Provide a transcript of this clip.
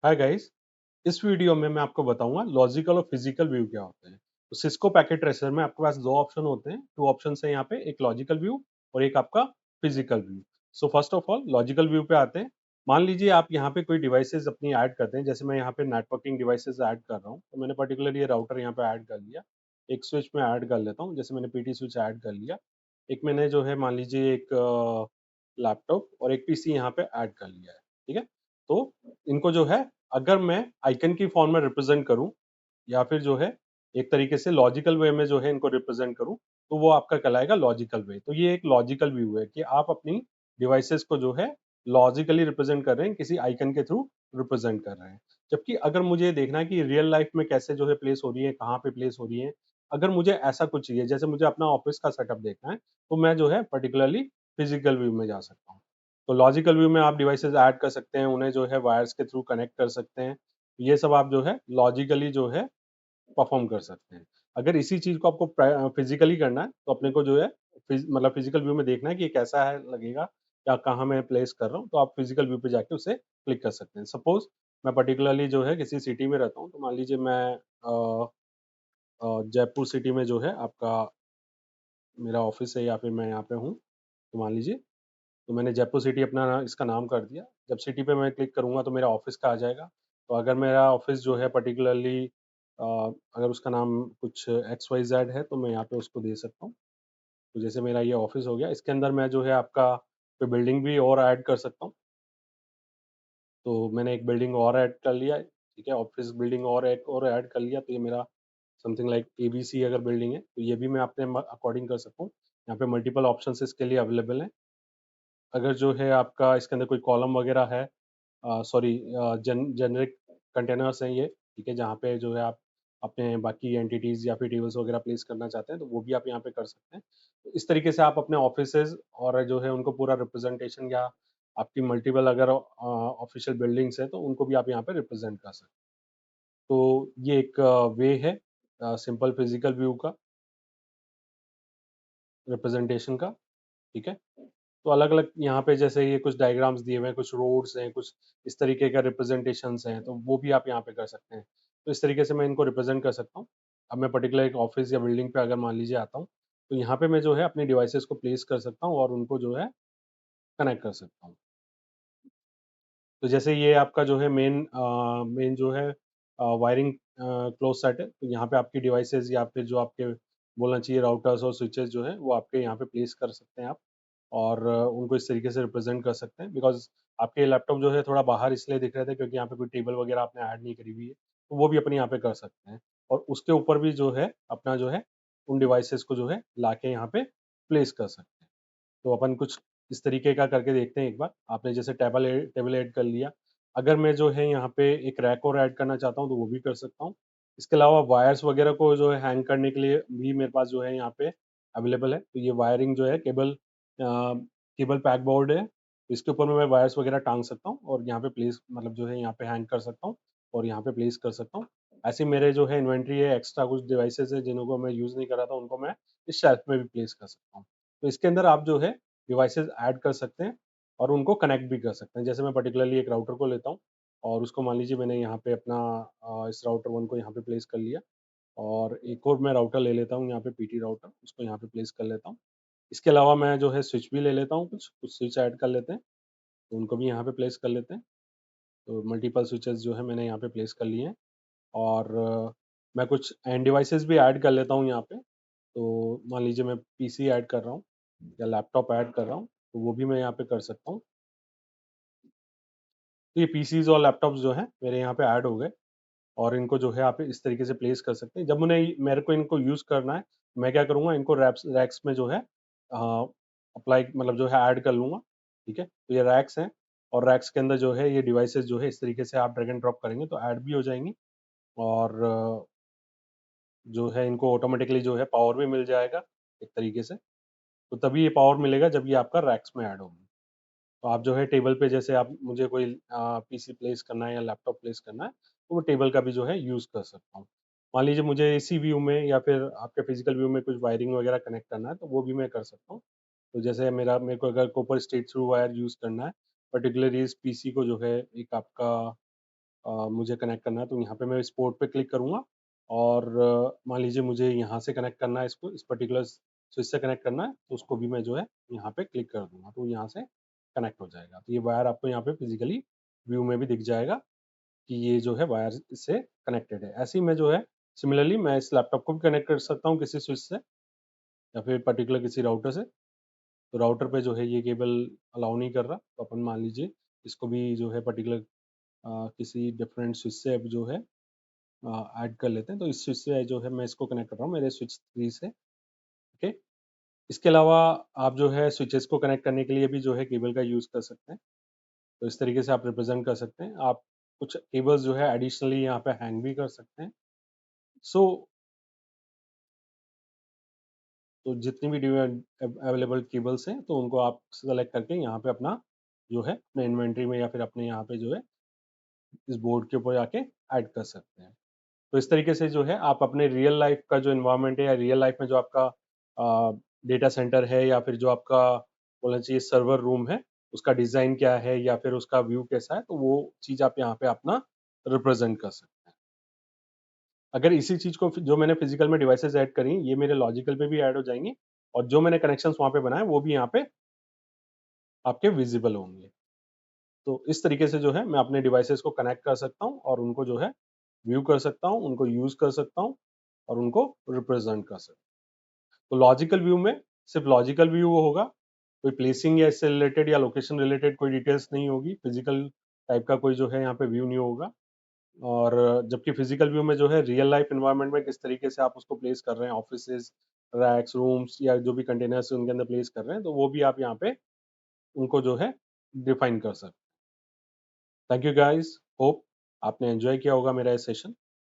Hi guys. इस video में मैं आपको बताऊंगा लॉजिकल और फिजिकल व्यू क्या होते हैं। तो सिस्को पैकेट ट्रेसर में आपके पास दो ऑप्शन होते हैं, टू ऑप्शन है यहाँ पे, एक लॉजिकल व्यू और एक आपका physical view. So first of all logical view पे आते हैं। मान लीजिए आप यहाँ पे कोई डिवाइसेस अपनी ऐड करते हैं, जैसे मैं यहाँ पे नेटवर्किंग डिवाइसेस ऐड कर रहा हूँ, तो मैंने पर्टिकुलर ये राउटर यहाँ पे ऐड कर लिया। एक स्विच में ऐड कर लेता हूँ, जैसे मैंने पीटी स्विच ऐड कर लिया। एक मैंने जो है मान लीजिए एक लैपटॉप और एक पीसी यहाँ पे ऐड कर लिया है। ठीक है, तो इनको जो है अगर मैं आइकन की फॉर्म में रिप्रेजेंट करूं या फिर जो है एक तरीके से लॉजिकल वे में जो है इनको रिप्रेजेंट करूं, तो वो आपका कहलाएगा लॉजिकल वे। तो ये एक लॉजिकल व्यू है कि आप अपनी डिवाइसेस को जो है लॉजिकली रिप्रेजेंट कर रहे हैं, किसी आइकन के थ्रू रिप्रेजेंट कर रहे हैं। जबकि अगर मुझे देखना है कि रियल लाइफ में कैसे जो है प्लेस हो रही है, कहाँ पे प्लेस हो रही है, अगर मुझे ऐसा कुछ चाहिए, जैसे मुझे अपना ऑफिस का सेटअप देखना है, तो मैं जो है पर्टिकुलरली फिजिकल व्यू में जा सकता हूँ। तो लॉजिकल व्यू में आप डिवाइसेस ऐड कर सकते हैं, उन्हें जो है वायर्स के थ्रू कनेक्ट कर सकते हैं। ये सब आप जो है लॉजिकली जो है परफॉर्म कर सकते हैं। अगर इसी चीज को आपको फिजिकली करना है, तो अपने को जो है मतलब फिजिकल व्यू में देखना है कि ये कैसा है लगेगा या कहाँ मैं प्लेस कर रहा हूँ, तो आप फिजिकल व्यू पे जाके उसे क्लिक कर सकते हैं। सपोज मैं पर्टिकुलरली जो है किसी सिटी में रहता हूँ, तो मान लीजिए मैं जयपुर सिटी में जो है आपका मेरा ऑफिस है या फिर मैं यहाँ पे हूँ, तो मान लीजिए, तो मैंने जयपुर सिटी अपना इसका नाम कर दिया। जब सिटी पे मैं क्लिक करूंगा तो मेरा ऑफिस का आ जाएगा। तो अगर मेरा ऑफिस जो है पर्टिकुलरली अगर उसका नाम कुछ एक्स वाई जेड है, तो मैं यहाँ पे उसको दे सकता हूँ। तो जैसे मेरा ये ऑफिस हो गया, इसके अंदर मैं जो है आपका कोई बिल्डिंग भी और ऐड कर सकता हूँ। तो मैंने एक बिल्डिंग और ऐड कर लिया है, ठीक है, ऑफिस बिल्डिंग और एक और ऐड कर लिया, तो ये मेरा समथिंग लाइक एबीसी अगर बिल्डिंग है, तो ये भी मैं अपने अकॉर्डिंग कर सकता हूँ। यहाँ पे मल्टीपल ऑप्शंस इसके लिए अवेलेबल हैं। अगर जो है आपका इसके अंदर कोई कॉलम वगैरह है, सॉरी, जेनरिक कंटेनर्स हैं ये, ठीक है, जहाँ पे जो है आप अपने बाकी एंटिटीज या फिर टेबल्स वगैरह प्लेस करना चाहते हैं, तो वो भी आप यहाँ पे कर सकते हैं। तो इस तरीके से आप अपने ऑफिसेज और जो है उनको पूरा रिप्रेजेंटेशन, या आपकी मल्टीपल अगर ऑफिशियल बिल्डिंग्स है, तो उनको भी आप यहाँ पे रिप्रेजेंट कर सकते हैं। तो ये एक वे है सिंपल फिजिकल व्यू का रिप्रेजेंटेशन का। ठीक है, तो अलग अलग यहाँ पे जैसे ये कुछ डायग्राम्स दिए हुए हैं, कुछ रोड्स हैं, कुछ इस तरीके का रिप्रेजेंटेशंस हैं, तो वो भी आप यहाँ पे कर सकते हैं। तो इस तरीके से मैं इनको रिप्रेजेंट कर सकता हूँ। अब मैं पर्टिकुलर एक ऑफिस या बिल्डिंग पे अगर मान लीजिए आता हूँ, तो यहाँ पे मैं जो है अपनी डिवाइसेस को प्लेस कर सकता हूँ और उनको जो है कनेक्ट कर सकता हूँ। तो जैसे ये आपका जो है मेन जो है वायरिंग क्लोज सेट है, तो यहाँ पे आपकी डिवाइसेस या फिर जो आपके बोलना चाहिए राउटर्स और स्विचेस जो है वो आपके यहाँ पे प्लेस कर सकते हैं आप। और उनको इस तरीके से रिप्रेजेंट कर सकते हैं। बिकॉज आपके लैपटॉप जो है थोड़ा बाहर इसलिए दिख रहे थे क्योंकि यहाँ पे कोई टेबल वगैरह आपने ऐड नहीं करी हुई है, तो वो भी अपने यहाँ पे कर सकते हैं। और उसके ऊपर भी जो है अपना जो है उन डिवाइसेस को जो है लाके यहाँ पे प्लेस कर सकते हैं। तो अपन कुछ इस तरीके का करके देखते हैं। एक बार आपने जैसे टेबल ऐड कर लिया, अगर मैं जो है यहाँ पे एक रैक और ऐड करना चाहता हूँ, तो वो भी कर सकता हूँ। इसके अलावा वायर्स वगैरह को जो है हैंग करने के लिए भी मेरे पास जो है यहाँ पे अवेलेबल है। तो ये वायरिंग जो है केबल पैक बोर्ड है, तो इसके ऊपर में मैं वायर्स वगैरह टांग सकता हूँ और यहाँ पे प्लेस मतलब जो है यहाँ पे हैंग कर सकता हूँ और यहाँ पे प्लेस कर सकता हूँ। ऐसे मेरे जो है इन्वेंट्री है, एक्स्ट्रा कुछ डिवाइसेस है जिनको मैं यूज़ नहीं कर रहा था, उनको मैं इस शेल्फ में भी प्लेस कर सकता हूँ। तो इसके अंदर आप जो है डिवाइसेस ऐड कर सकते हैं और उनको कनेक्ट भी कर सकते हैं। जैसे मैं पर्टिकुलरली एक राउटर को लेता हूँ और उसको मान लीजिए मैंने यहाँ पे अपना इस राउटर वन को यहाँ पे प्लेस कर लिया, और एक और मैं राउटर ले लेता हूँ यहाँ पे पीटी राउटर, उसको यहाँ पे प्लेस कर लेता हूँ। इसके अलावा मैं जो है स्विच भी ले लेता हूँ, कुछ कुछ स्विच ऐड कर लेते हैं, तो उनको भी यहाँ पे प्लेस कर लेते हैं। तो मल्टीपल स्विचेस जो है मैंने यहाँ पे प्लेस कर लिए हैं। और मैं कुछ एंड डिवाइसेस भी ऐड कर लेता हूँ यहाँ पे। तो मान लीजिए मैं पीसी ऐड कर रहा हूँ या लैपटॉप ऐड कर रहा हूँ, तो वो भी मैं यहाँ पे कर सकता हूँ। तो ये पीसीज और लैपटॉप्स जो हैं मेरे यहाँ पे ऐड हो गए, और इनको जो है आप इस तरीके से प्लेस कर सकते हैं। जब मेरे को इनको यूज़ करना है, मैं क्या करूँगा, इनको रैक्स में जो है अप्लाई मतलब जो है ऐड कर लूँगा। ठीक है, तो ये रैक्स हैं और रैक्स के अंदर जो है ये डिवाइसेस जो है इस तरीके से आप ड्रैग एंड ड्रॉप करेंगे तो ऐड भी हो जाएंगी। और जो है इनको ऑटोमेटिकली जो है पावर भी मिल जाएगा एक तरीके से। तो तभी ये पावर मिलेगा जब ये आपका रैक्स में ऐड होगी। तो आप जो है टेबल पे, जैसे आप मुझे कोई पीसी प्लेस करना है या लैपटॉप प्लेस करना है, तो वो टेबल का भी जो है यूज़ कर सकता हूँ। मान लीजिए मुझे इसी व्यू में या फिर आपके फिजिकल व्यू में कुछ वायरिंग वगैरह कनेक्ट करना है, तो वो भी मैं कर सकता हूँ। तो जैसे मेरे को अगर copper straight through wire use करना है, पर्टिकुलरली इस पीसी को जो है एक आपका मुझे कनेक्ट करना है, तो यहाँ पे मैं इस पोर्ट पे क्लिक करूँगा और मान लीजिए मुझे यहाँ से कनेक्ट करना है इसको, इस पर्टिकुलर स्विच से कनेक्ट करना है, तो उसको भी मैं जो है यहाँ पे क्लिक कर दूँगा, तो यहाँ से कनेक्ट हो जाएगा। तो ये वायर आपको यहाँ पे फिजिकली व्यू में भी दिख जाएगा कि ये जो है वायर इससे कनेक्टेड है। ऐसे ही मैं जो है सिमिलरली मैं इस लैपटॉप को भी कनेक्ट कर सकता हूँ किसी स्विच से या फिर पर्टिकुलर किसी राउटर से। तो राउटर पे जो है ये केबल अलाउ नहीं कर रहा, तो अपन मान लीजिए इसको भी जो है पर्टिकुलर किसी डिफरेंट स्विच से अब जो है ऐड कर लेते हैं। तो इस स्विच से जो है मैं इसको कनेक्ट कर रहा हूँ मेरे स्विच 3 से, ओके। इसके अलावा आप जो है स्विचेस को कनेक्ट करने के लिए भी जो है केबल का यूज़ कर सकते हैं। तो इस तरीके से आप रिप्रेजेंट कर सकते हैं। आप कुछ केबल्स जो है एडिशनली यहाँ पे हैंग भी कर सकते हैं। सो तो जितनी भी अवेलेबल केबल्स हैं तो उनको आप सेलेक्ट करके यहाँ पे अपना जो है अपने इन्वेंट्री में या फिर अपने यहाँ पे जो है इस बोर्ड के ऊपर जाके ऐड कर सकते हैं। तो इस तरीके से जो है आप अपने रियल लाइफ का जो इन्वायरमेंट है या रियल लाइफ में जो आपका डेटा सेंटर है या फिर जो आपका बोलना चाहिए सर्वर रूम है, उसका डिज़ाइन क्या है या फिर उसका व्यू कैसा है, तो वो चीज़ आप यहाँ पे अपना रिप्रेजेंट कर सकते हैं। अगर इसी चीज़ को जो मैंने फिजिकल में डिवाइसेस ऐड करी, ये मेरे लॉजिकल पे भी ऐड हो जाएंगी और जो मैंने कनेक्शंस वहाँ पे बनाए वो भी यहाँ पे आपके विजिबल होंगे। तो इस तरीके से जो है मैं अपने डिवाइसेस को कनेक्ट कर सकता हूँ और उनको जो है व्यू कर सकता हूँ, उनको यूज़ कर सकता हूँ और उनको रिप्रेजेंट कर सकता हूँ। तो लॉजिकल व्यू में सिर्फ लॉजिकल व्यू होगा, कोई प्लेसिंग या इससे रिलेटेड या लोकेशन रिलेटेड कोई डिटेल्स नहीं होगी, फिजिकल टाइप का कोई जो है यहाँ पे व्यू नहीं होगा। और जबकि फिजिकल व्यू में जो है रियल लाइफ एनवायरनमेंट में किस तरीके से आप उसको प्लेस कर रहे हैं, ऑफिसेज, रैक्स, रूम्स या जो भी कंटेनर्स उनके अंदर प्लेस कर रहे हैं, तो वो भी आप यहाँ पे उनको जो है डिफाइन कर सकते हैं। थैंक यू गाइस, होप आपने एंजॉय किया होगा मेरा ये सेशन।